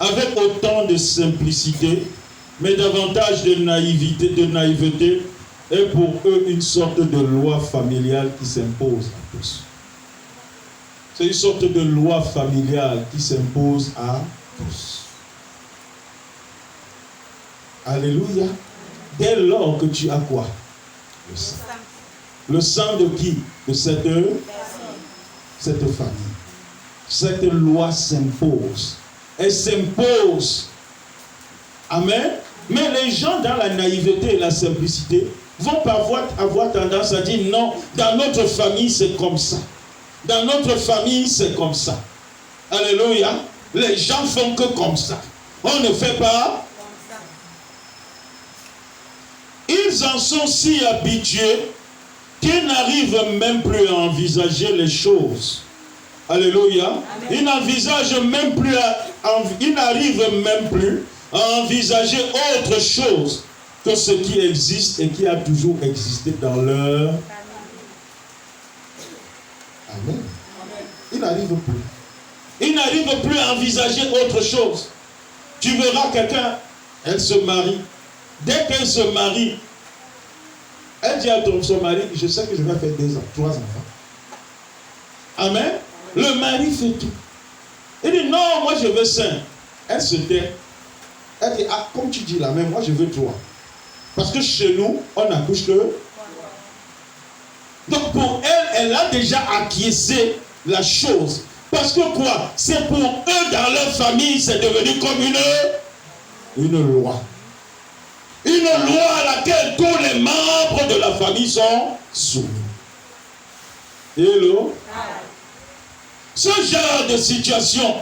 avec autant de simplicité, mais davantage de naïveté, est pour eux une sorte de loi familiale qui s'impose à tous. C'est une sorte de loi familiale qui s'impose à tous. Alléluia. Dès lors que tu as quoi? Le sang. Le sang de qui? De cette famille. Cette loi s'impose. Elle s'impose. Amen. Mais les gens dans la naïveté et la simplicité vont parfois avoir tendance à dire non, dans notre famille c'est comme ça. Dans notre famille c'est comme ça. Alléluia. Les gens font que comme ça. On ne fait pas. Ils en sont si habitués qu'ils n'arrivent même plus à envisager les choses. Alléluia. Amen. Ils n'envisagent même plus, ils n'arrivent même plus à envisager autre chose que ce qui existe et qui a toujours existé dans leur... Amen. Ils n'arrivent plus. Ils n'arrivent plus à envisager autre chose. Tu verras quelqu'un, elle se marie. Dès qu'elle se marie, elle dit à son mari, je sais que je vais faire 3 enfants. Amen. Le mari fait tout. Il dit, non, moi je veux 5. Elle se tait. Elle dit, ah, comme tu dis là, mais moi je veux 3. Parce que chez nous, on accouche que... Donc pour elle, elle a déjà acquiescé la chose. Parce que quoi? C'est pour eux, dans leur famille, c'est devenu comme une loi. Une loi à laquelle tous les membres de la famille sont soumis. Hello? Ce genre de situation,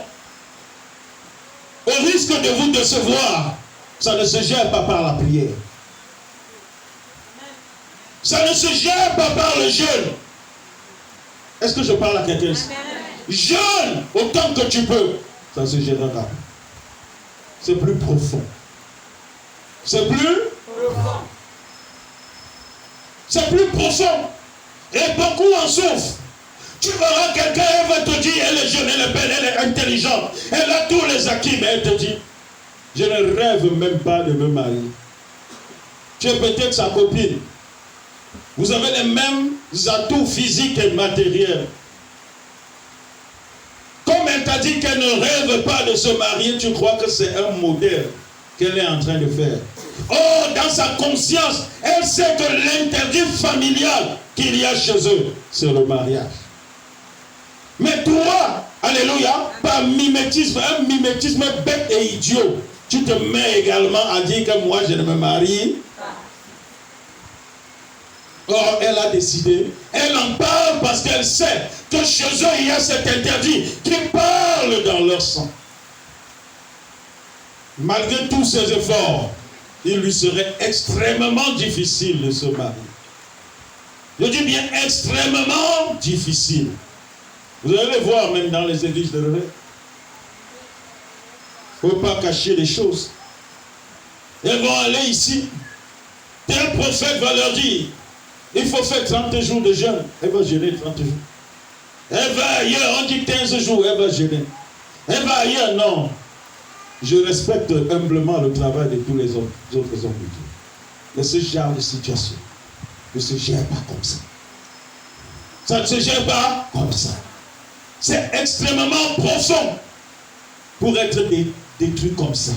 au risque de vous décevoir, ça ne se gère pas par la prière. Ça ne se gère pas par le jeûne. Est-ce que je parle à quelqu'un? Jeûne autant que tu peux. Ça se gérera. C'est plus profond. C'est plus profond. C'est plus profond. Et beaucoup en souffrent. Tu verras quelqu'un, elle va te dire, elle est jeune, elle est belle, elle est intelligente, elle a tous les acquis, mais elle te dit, je ne rêve même pas de me marier. Tu es peut-être sa copine. Vous avez les mêmes atouts physiques et matériels. Comme elle t'a dit qu'elle ne rêve pas de se marier, tu crois que c'est un modèle qu'elle est en train de faire. Oh, dans sa conscience, elle sait que l'interdit familial qu'il y a chez eux, c'est le mariage. Mais toi, alléluia, par mimétisme, un mimétisme bête et idiot, tu te mets également à dire que moi je ne me marie. Or, elle a décidé, elle en parle parce qu'elle sait que chez eux il y a cet interdit qui parle dans leur sang. Malgré tous ses efforts, il lui serait extrêmement difficile de se marier. Je dis bien extrêmement difficile. Vous allez le voir même dans les églises de réveil. Il ne faut pas cacher les choses. Elles vont aller ici. Tel prophète va leur dire, il faut faire 30 jours de jeûne. Elle va jeûner 30 jours. Elle va ailleurs, on dit 15 jours, elle va jeûner. Elle va ailleurs, non. Je respecte humblement le travail de tous les autres hommes de Dieu. Mais ce genre de situation ne se gère pas comme ça. Ça ne se gère pas comme ça. C'est extrêmement profond pour être détruit comme ça.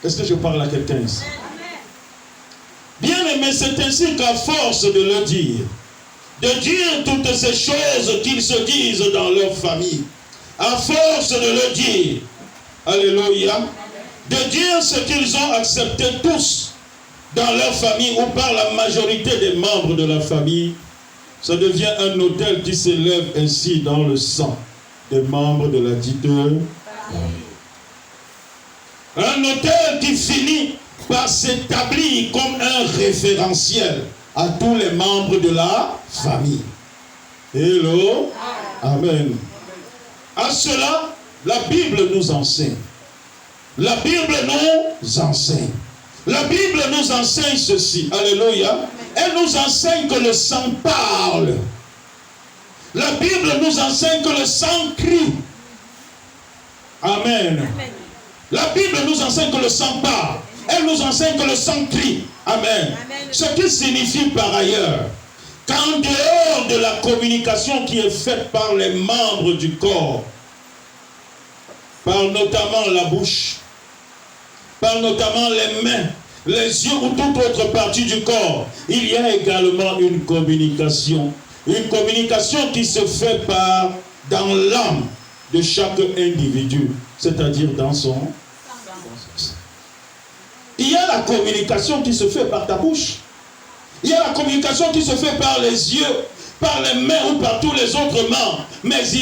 Est-ce que je parle à quelqu'un ici? Bien aimé, c'est ainsi qu'à force de le dire, de dire toutes ces choses qu'ils se disent dans leur famille, à force de le dire, alléluia, de dire ce qu'ils ont accepté tous dans leur famille ou par la majorité des membres de la famille, ça devient un autel qui s'élève ainsi dans le sang des membres de la dite famille. Un autel qui finit par s'établir comme un référentiel à tous les membres de la famille. Hello. Amen. À cela, la Bible nous enseigne. La Bible nous enseigne. La Bible nous enseigne ceci. Alléluia. Elle nous enseigne que le sang parle. La Bible nous enseigne que le sang crie. Amen. Amen. La Bible nous enseigne que le sang parle. Elle nous enseigne que le sang crie. Amen. Amen. Ce qui signifie par ailleurs qu'en dehors de la communication qui est faite par les membres du corps, par notamment la bouche, par notamment les mains, les yeux ou toute autre partie du corps, il y a également une communication. Une communication qui se fait dans l'âme de chaque individu, c'est-à-dire dans son sens. Il y a la communication qui se fait par ta bouche. Il y a la communication qui se fait par les yeux, par les mains ou par tous les autres membres. Mais il